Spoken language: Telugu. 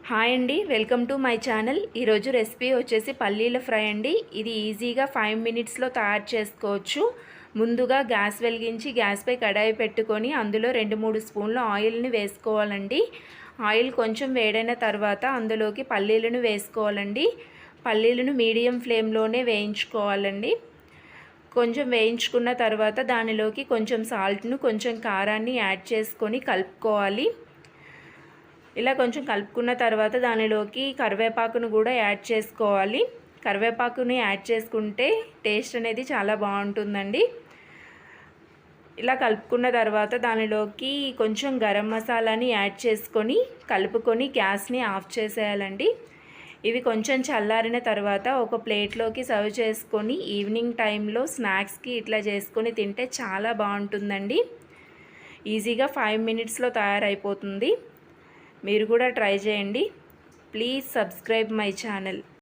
హాయ్ అండి, వెల్కమ్ టు మై ఛానల్. ఈరోజు రెసిపీ వచ్చేసి పల్లీల ఫ్రై అండి. ఇది ఈజీగా 5 మినిట్స్లో తయారు చేసుకోవచ్చు. ముందుగా గ్యాస్ వెలిగించి గ్యాస్పై కడాయి పెట్టుకొని అందులో 2-3 స్పూన్ల ఆయిల్ని వేసుకోవాలండి. ఆయిల్ కొంచెం వేడైన తర్వాత అందులోకి పల్లీలను వేసుకోవాలండి. పల్లీలను మీడియం ఫ్లేమ్లోనే వేయించుకోవాలండి. కొంచెం వేయించుకున్న తర్వాత దానిలోకి కొంచెం సాల్ట్ను, కొంచెం కారాన్ని యాడ్ చేసుకొని కలుపుకోవాలి. ఇలా కొంచెం కలుపుకున్న తర్వాత దానిలోకి కరివేపాకును కూడా యాడ్ చేసుకోవాలి. కరివేపాకుని యాడ్ చేసుకుంటే టేస్ట్ అనేది చాలా బాగుంటుందండి. ఇలా కలుపుకున్న తర్వాత దానిలోకి కొంచెం గరం మసాలాని యాడ్ చేసుకొని కలుపుకొని గ్యాస్ని ఆఫ్ చేసేయాలండి. ఇవి కొంచెం చల్లారిన తర్వాత ఒక ప్లేట్లోకి సర్వ్ చేసుకొని ఈవినింగ్ టైంలో స్నాక్స్కి ఇట్లా చేసుకొని తింటే చాలా బాగుంటుందండి. ఈజీగా 5 మినిట్స్లో తయారైపోతుంది. మీరు కూడా ట్రై చేయండి. Please subscribe my channel.